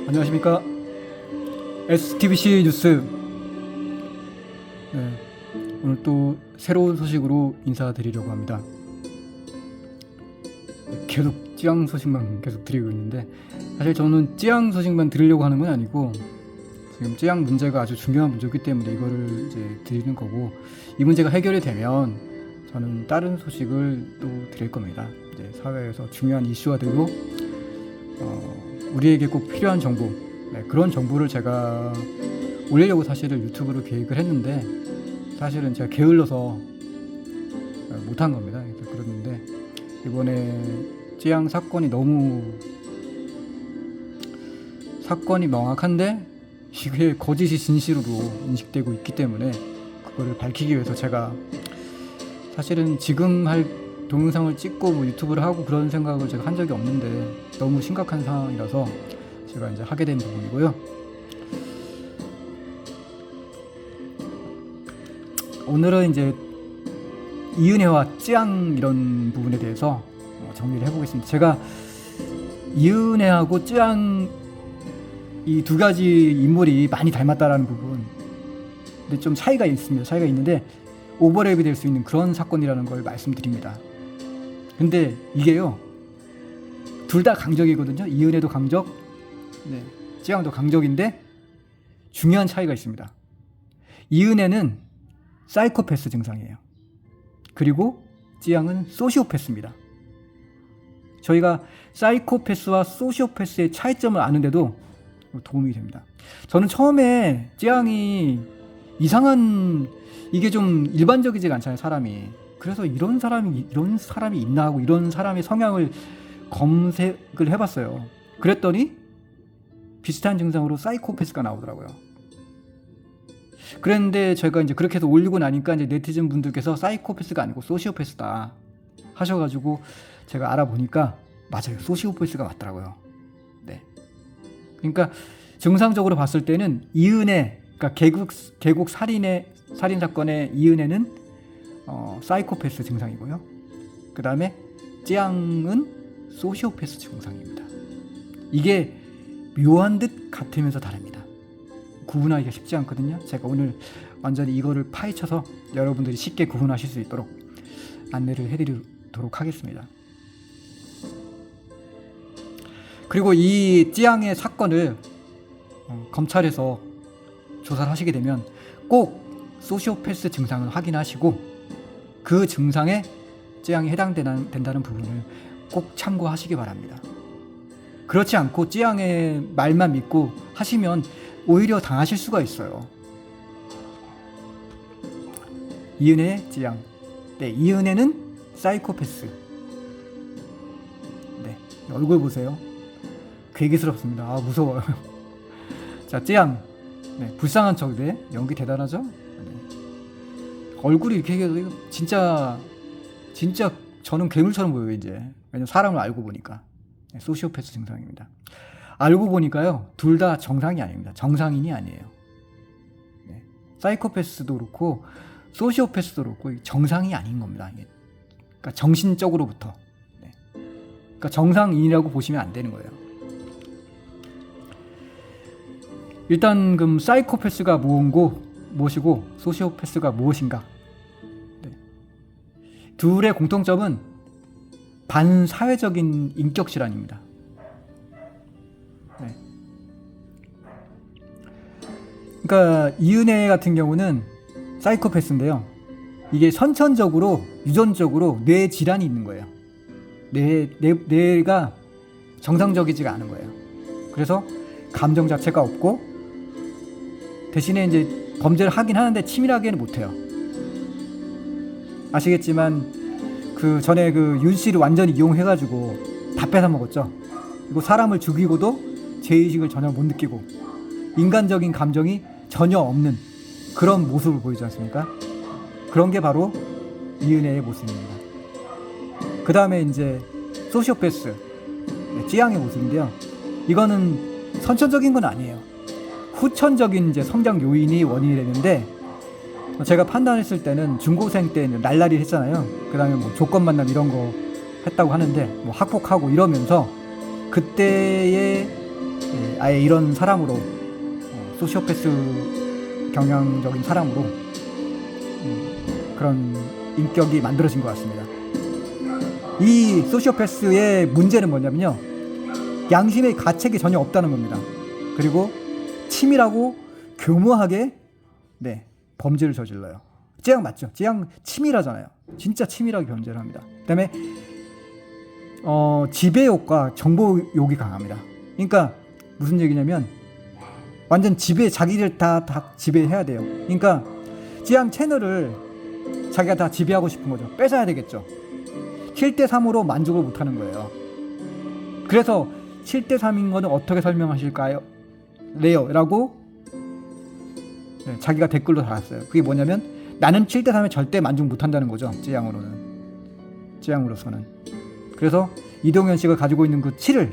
안녕하십니까. STBC 뉴스. 네, 오늘 또 새로운 소식으로 인사드리려고 합니다. 계속 찌양 소식만 계속 드리고 있는데, 사실 저는 찌양 소식만 드리려고 하는 건 아니고, 지금 찌양 문제가 아주 중요한 문제이기 때문에 이거를 이제 드리는 거고, 이 문제가 해결이 되면 저는 다른 소식을 또 드릴 겁니다. 이제 사회에서 중요한 이슈화되고 우리에게 꼭 필요한 정보, 그런 정보를 제가 올리려고 사실은 유튜브로 계획을 했는데, 사실은 제가 게을러서 못한 겁니다. 그랬는데 이번에 찌양 사건이 너무 사건이 명확한데 이게 거짓이 진실로 인식되고 있기 때문에 그거를 밝히기 위해서 제가 사실은 지금 할 동영상을 찍고 뭐 유튜브를 하고 그런 생각을 제가 한 적이 없는데 너무 심각한 상황이라서 제가 이제 하게 된 부분이고요. 오늘은 이제 이은혜와 찌양 이런 부분에 대해서 정리를 해보겠습니다. 제가 이은혜하고 찌양 이 두 가지 인물이 많이 닮았다라는 부분, 근데 좀 차이가 있습니다. 차이가 있는데 오버랩이 될 수 있는 그런 사건이라는 걸 말씀드립니다. 근데 이게요, 둘 다 강적이거든요. 이은혜도 강적, 찌양도 강적인데 중요한 차이가 있습니다. 이은혜는 사이코패스 증상이에요. 그리고 찌양은 소시오패스입니다. 저희가 사이코패스와 소시오패스의 차이점을 아는데도 도움이 됩니다. 저는 처음에 찌양이 이상한, 이게 좀 일반적이지가 않잖아요, 사람이. 그래서 이런 사람이 있나 하고 이런 사람의 성향을 검색을 해봤어요. 그랬더니 비슷한 증상으로 사이코패스가 나오더라고요. 그랬는데 제가 이제 그렇게 해서 올리고 나니까 이제 네티즌 분들께서 사이코패스가 아니고 소시오패스다 하셔가지고 제가 알아보니까 맞아요, 소시오패스가 맞더라고요. 네. 그러니까 증상적으로 봤을 때는 이은혜, 그러니까 계곡 살인 사건의 이은혜는 사이코패스 증상이고요. 그 다음에 찌양은 소시오패스 증상입니다. 이게 묘한 듯 같으면서 다릅니다. 구분하기가 쉽지 않거든요. 제가 오늘 완전히 이거를 파헤쳐서 여러분들이 쉽게 구분하실 수 있도록 안내를 해드리도록 하겠습니다. 그리고 이 찌양의 사건을 검찰에서 조사를 하시게 되면 꼭 소시오패스 증상을 확인하시고 그 증상에 찌양이 해당된다는 부분을 꼭 참고하시기 바랍니다. 그렇지 않고 찌양의 말만 믿고 하시면 오히려 당하실 수가 있어요. 이은혜, 찌양. 네, 이은혜는 사이코패스. 네, 얼굴 보세요. 괴기스럽습니다. 아, 무서워요. 자, 찌양. 네, 불쌍한 척. 네, 연기 대단하죠? 네. 얼굴이 이렇게 해도 진짜 저는 괴물처럼 보여요, 이제. 왜냐면 사람을 알고 보니까. 네, 소시오패스 증상입니다. 알고 보니까요, 둘 다 정상이 아닙니다. 정상인이 아니에요. 네. 사이코패스도 그렇고 소시오패스도 그렇고 정상이 아닌 겁니다. 그러니까 정신적으로부터. 네. 그러니까 정상인이라고 보시면 안 되는 거예요. 일단 그럼 사이코패스가 무엇이고 소시오패스가 무엇인가? 네. 둘의 공통점은 반사회적인 인격 질환입니다. 네. 그러니까 이은혜 같은 경우는 사이코패스인데요. 이게 선천적으로 유전적으로 뇌 질환이 있는 거예요. 뇌가 정상적이지가 않은 거예요. 그래서 감정 자체가 없고 대신에 이제 범죄를 하긴 하는데 치밀하게는 못해요. 아시겠지만 그 전에 그 윤 씨를 완전히 이용해가지고 다 뺏어 먹었죠. 그리고 사람을 죽이고도 죄의식을 전혀 못 느끼고 인간적인 감정이 전혀 없는 그런 모습을 보이지 않습니까? 그런 게 바로 이은혜의 모습입니다. 그 다음에 이제 소시오패스, 찌양의 모습인데요. 이거는 선천적인 건 아니에요. 후천적인 이제 성장 요인이 원인이 되는데, 제가 판단했을 때는 중고생 때 날라리 했잖아요. 그 다음에 뭐 조건 만남 이런 거 했다고 하는데, 뭐 학폭하고 이러면서 그때의 아예 이런 사람으로 소시오패스 경향적인 사람으로 그런 인격이 만들어진 것 같습니다. 이 소시오패스의 문제는 뭐냐면요, 양심의 가책이 전혀 없다는 겁니다. 그리고 치밀하고 교묘하게 범죄를 저질러요. 찌양 맞죠? 찌양 치밀하잖아요. 진짜 치밀하게 범죄를 합니다. 그다음에 지배욕과 정보욕이 강합니다. 그러니까 무슨 얘기냐면 완전 자기를 다 지배해야 돼요. 그러니까 찌양 채널을 자기가 다 지배하고 싶은 거죠. 뺏어야 되겠죠. 7대3으로 만족을 못하는 거예요. 그래서 7대3인 거는 어떻게 설명하실까요? 라고 자기가 댓글로 달았어요. 그게 뭐냐면 나는 7대3에 절대 만족 못한다는 거죠. 찌양으로서는. 그래서 이동현 씨가 가지고 있는 그 7을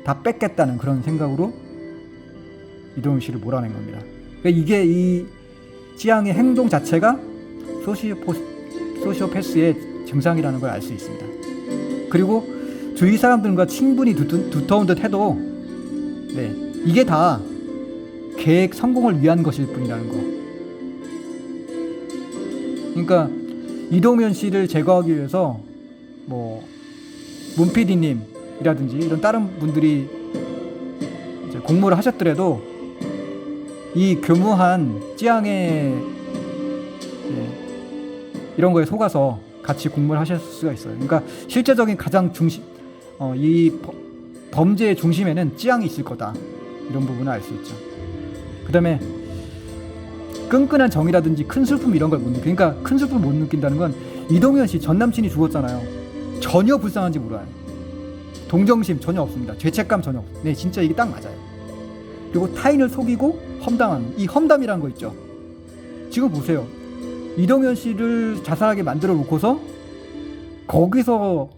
다 뺏겠다는 그런 생각으로 이동현 씨를 몰아낸 겁니다. 그러니까 이게 이 찌양의 행동 자체가 소시오패스의 증상이라는 걸 알 수 있습니다. 그리고 주위 사람들과 친분이 두터운 듯 해도 이게 다 계획 성공을 위한 것일 뿐이라는 거. 그러니까 이동현 씨를 제거하기 위해서 문PD님이라든지 이런 다른 분들이 이제 공모를 하셨더라도 이 교묘한 찌양의 이런 거에 속아서 같이 공모를 하실 수가 있어요. 그러니까 실제적인 가장 중심, 이 범죄의 중심에는 찌양이 있을 거다. 이런 부분을 알 수 있죠. 그 다음에 끈끈한 정이라든지 큰 슬픔 이런 걸 못 느끼고, 그러니까 큰 슬픔을 못 느낀다는 건 이동현 씨 전 남친이 죽었잖아요. 전혀 불쌍한지 몰라요. 동정심 전혀 없습니다. 죄책감 전혀 없어요. 네, 진짜 이게 딱 맞아요. 그리고 타인을 속이고 험담하는 이 험담이라는 거 있죠. 지금 보세요. 이동현 씨를 자살하게 만들어 놓고서 거기서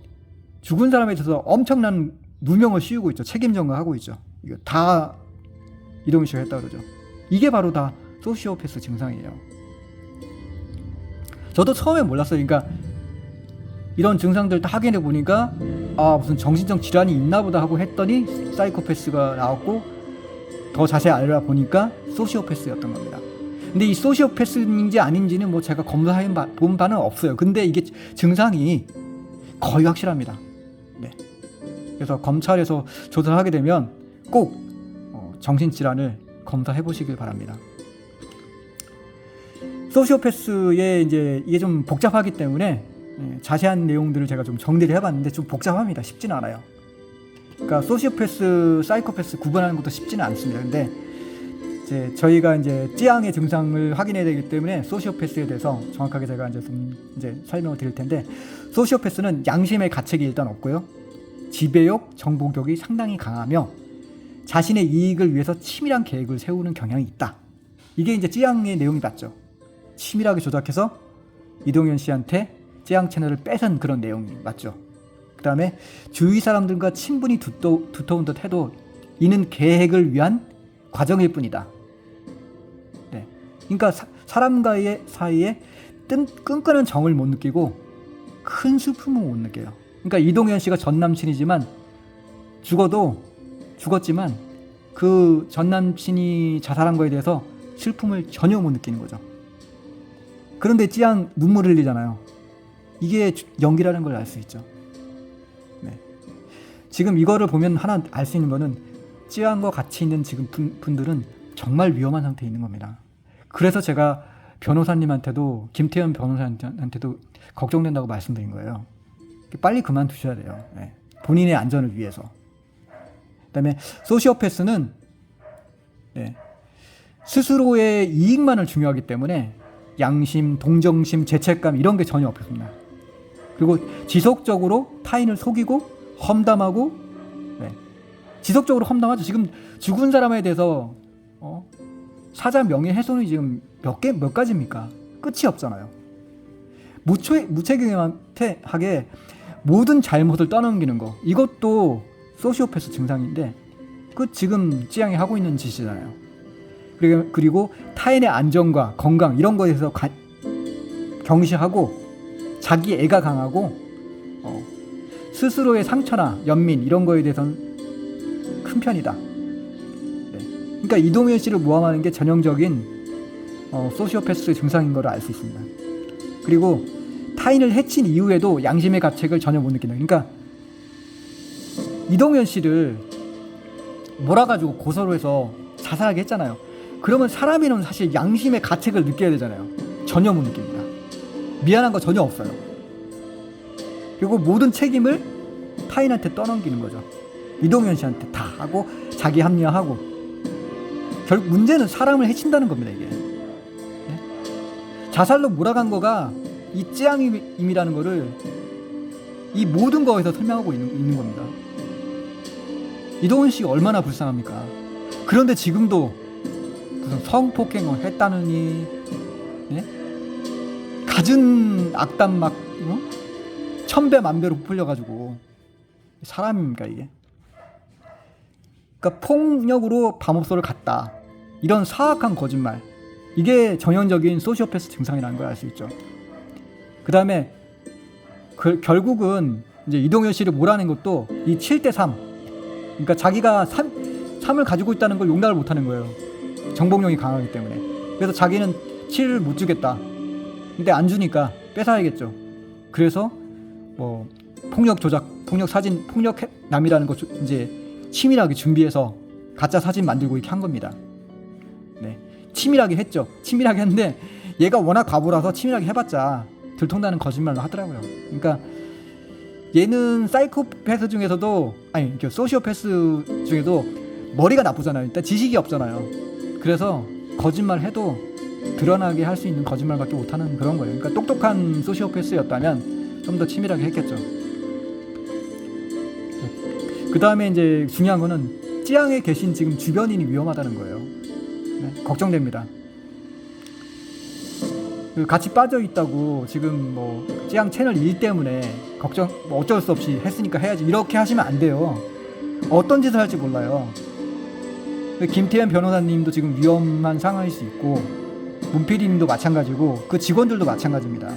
죽은 사람에 대해서 엄청난 누명을 씌우고 있죠. 책임 전가하고 있죠. 이거 다 이동현 씨가 했다 그러죠. 이게 바로 다 소시오패스 증상이에요. 저도 처음에 몰랐어요. 그러니까 이런 증상들 다 확인해 보니까 무슨 정신적 질환이 있나 보다 하고 했더니 사이코패스가 나왔고 더 자세히 알아보니까 소시오패스였던 겁니다. 근데 이 소시오패스인지 아닌지는 제가 검사해 본 바는 없어요. 근데 이게 증상이 거의 확실합니다. 네. 그래서 검찰에서 조사를 하게 되면 꼭 정신질환을 검사해 보시길 바랍니다. 소시오패스의 이게 좀 복잡하기 때문에 자세한 내용들을 제가 좀 정리를 해봤는데 좀 복잡합니다. 쉽지는 않아요. 그러니까 소시오패스, 사이코패스 구분하는 것도 쉽지는 않습니다. 근데 저희가 찌양의 증상을 확인해야 되기 때문에 소시오패스에 대해서 정확하게 제가 좀 설명을 드릴 텐데, 소시오패스는 양심의 가책이 일단 없고요. 지배욕, 정복욕이 상당히 강하며 자신의 이익을 위해서 치밀한 계획을 세우는 경향이 있다. 이게 찌양의 내용이 맞죠. 치밀하게 조작해서 이동현 씨한테 찌양 채널을 뺏은 그런 내용이 맞죠. 그 다음에 주위 사람들과 친분이 두터운 듯 해도 이는 계획을 위한 과정일 뿐이다. 네. 그러니까 사람과의 사이에 끈끈한 정을 못 느끼고 큰 슬픔을 못 느껴요. 그러니까 이동현 씨가 전 남친이지만 죽었지만 그 전 남친이 자살한 거에 대해서 슬픔을 전혀 못 느끼는 거죠. 그런데 찌양 눈물을 흘리잖아요. 이게 연기라는 걸 알 수 있죠. 네. 지금 이거를 보면 하나 알 수 있는 거는 찌양과 같이 있는 지금 분들은 정말 위험한 상태에 있는 겁니다. 그래서 제가 변호사님한테도, 김태현 변호사한테도 걱정된다고 말씀드린 거예요. 빨리 그만두셔야 돼요. 네. 본인의 안전을 위해서. 그다음에 소시오패스는 스스로의 이익만을 중요하기 때문에 양심, 동정심, 죄책감 이런 게 전혀 없습니다. 그리고 지속적으로 타인을 속이고 험담하고, 지속적으로 험담하죠. 지금 죽은 사람에 대해서 사자 명예훼손이 지금 몇 가지입니까? 끝이 없잖아요. 무책임하게 모든 잘못을 떠넘기는 거, 이것도 소시오패스 증상인데 지금 찌양이 하고 있는 짓이잖아요. 그리고 타인의 안전과 건강 이런 거에 대해서 경시하고 자기 애가 강하고 스스로의 상처나 연민 이런 거에 대해서는 큰 편이다. 네. 그러니까 이동현 씨를 모함하는 게 전형적인 소시오패스 증상인 걸 알 수 있습니다. 그리고 타인을 해친 이후에도 양심의 가책을 전혀 못 느낀다. 그러니까 이동현 씨를 몰아가지고 고소를 해서 자살하게 했잖아요. 그러면 사람이는 사실 양심의 가책을 느껴야 되잖아요. 전혀 못 느낍니다. 미안한 거 전혀 없어요. 그리고 모든 책임을 타인한테 떠넘기는 거죠. 이동현 씨한테 다 하고 자기 합리화하고, 결국 문제는 사람을 해친다는 겁니다. 이게 네? 자살로 몰아간 거가 이 쯔양임이라는 거를 이 모든 거에서 설명하고 있는 겁니다. 이동현 씨가 얼마나 불쌍합니까? 그런데 지금도 무슨 성폭행을 했다느니, 네? 갖은 악담 막 천배 만배로 부풀려가지고 사람입니까 이게? 그러니까 폭력으로 밤업소를 갔다, 이런 사악한 거짓말, 이게 전형적인 소시오패스 증상이라는 걸 알 수 있죠. 그 다음에 결국은 이제 이동현 씨를 몰아낸 것도 이 7대3, 그러니까 자기가 3을 가지고 있다는 걸 용납을 못하는 거예요. 정복력이 강하기 때문에. 그래서 자기는 7을 못 주겠다. 근데 안 주니까 뺏어야겠죠. 그래서 뭐 폭력 조작, 폭력 사진, 폭력남이라는 거 이제 치밀하게 준비해서 가짜 사진 만들고 이렇게 한 겁니다. 네, 치밀하게 했죠. 치밀하게 했는데 얘가 워낙 과부라서 치밀하게 해봤자 들통나는 거짓말로 하더라고요. 그러니까 얘는 사이코패스 중에서도, 아니 소시오패스 중에도 머리가 나쁘잖아요. 일단 지식이 없잖아요. 그래서 거짓말 해도 드러나게 할 수 있는 거짓말밖에 못하는 그런 거예요. 그러니까 똑똑한 소시오패스였다면 좀 더 치밀하게 했겠죠. 그 다음에 이제 중요한 거는 쯔양에 계신 지금 주변인이 위험하다는 거예요. 네, 걱정됩니다. 같이 빠져 있다고 지금 뭐 쯔양 채널 일 때문에 걱정, 뭐 어쩔 수 없이 했으니까 해야지, 이렇게 하시면 안 돼요. 어떤 짓을 할지 몰라요. 김태현 변호사님도 지금 위험한 상황일 수 있고, 문PD님도 마찬가지고, 그 직원들도 마찬가지입니다.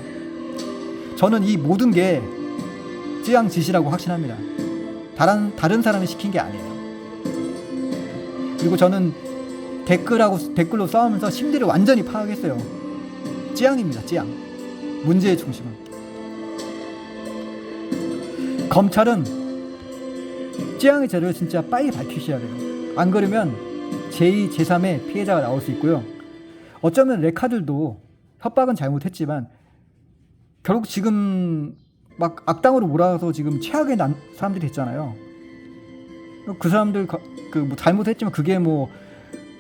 저는 이 모든 게 쯔양 짓이라고 확신합니다. 다른 사람이 시킨 게 아니에요. 그리고 저는 댓글로 싸우면서 심리를 완전히 파악했어요. 쯔양입니다. 쯔양. 문제의 중심은. 검찰은 쯔양의 죄를 진짜 빨리 밝히셔야 돼요. 안 그러면 제2, 제3의 피해자가 나올 수 있고요. 어쩌면 레카들도 협박은 잘못했지만 결국 지금 막 악당으로 몰아서 지금 최악의 사람들이 됐잖아요. 그 사람들 뭐 잘못했지만 그게 뭐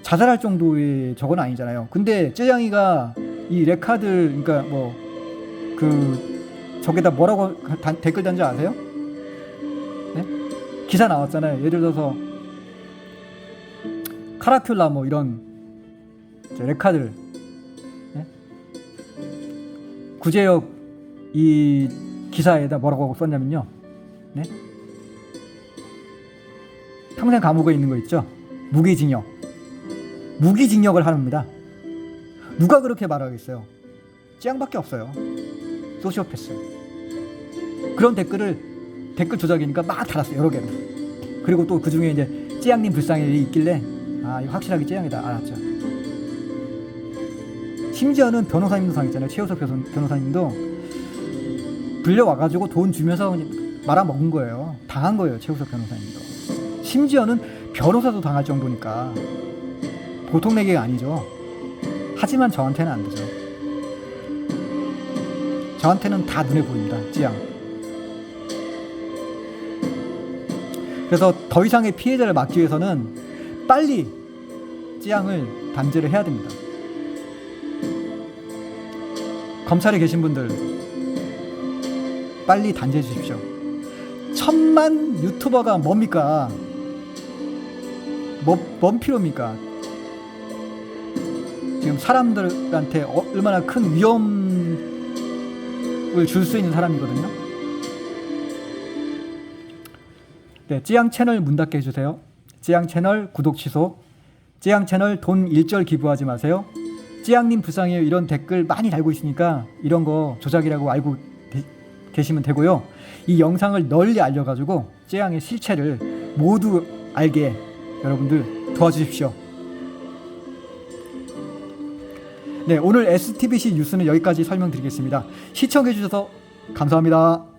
자살할 정도의 저건 아니잖아요. 근데 쯔양이가 이 레카들, 그러니까 뭐 저기다 뭐라고 댓글 단지 아세요? 네? 기사 나왔잖아요. 예를 들어서 카라큘라 뭐 이런 레카들, 네? 구제역 이 기사에다 뭐라고 썼냐면요, 네? 평생 감옥에 있는 거 있죠? 무기징역을 합니다. 누가 그렇게 말하겠어요? 쯔양밖에 없어요. 소시오패스. 그런 댓글 조작이니까 막 달았어요, 여러 개를. 그리고 또 그 중에 이제 쯔양님 불쌍한 일이 있길래, 아, 이거 확실하게 쯔양이다 알았죠. 심지어는 변호사님도 당했잖아요. 최우석 변호사님도 불려와가지고 돈 주면서 말아먹은 거예요. 당한 거예요, 최우석 변호사님도. 심지어는 변호사도 당할 정도니까 보통 내기가 아니죠. 하지만 저한테는 안 되죠. 저한테는 다 눈에 보입니다, 쯔양. 그래서 더 이상의 피해자를 막기 위해서는 빨리 쯔양을 단죄를 해야 됩니다. 검찰에 계신 분들 빨리 단죄해 주십시오. 1000만 유튜버가 뭡니까? 뭔 필요입니까? 지금 사람들한테 얼마나 큰 위험을 줄 수 있는 사람이거든요. 네, 쯔양 채널 문 닫게 해주세요. 쯔양 채널 구독 취소. 쯔양 채널 돈 일절 기부하지 마세요. 쯔양님 불쌍해요 이런 댓글 많이 달고 있으니까 이런 거 조작이라고 알고 계시면 되고요. 이 영상을 널리 알려가지고 쯔양의 실체를 모두 알게 여러분들 도와주십시오. 네, 오늘 STBC 뉴스는 여기까지 설명드리겠습니다. 시청해주셔서 감사합니다.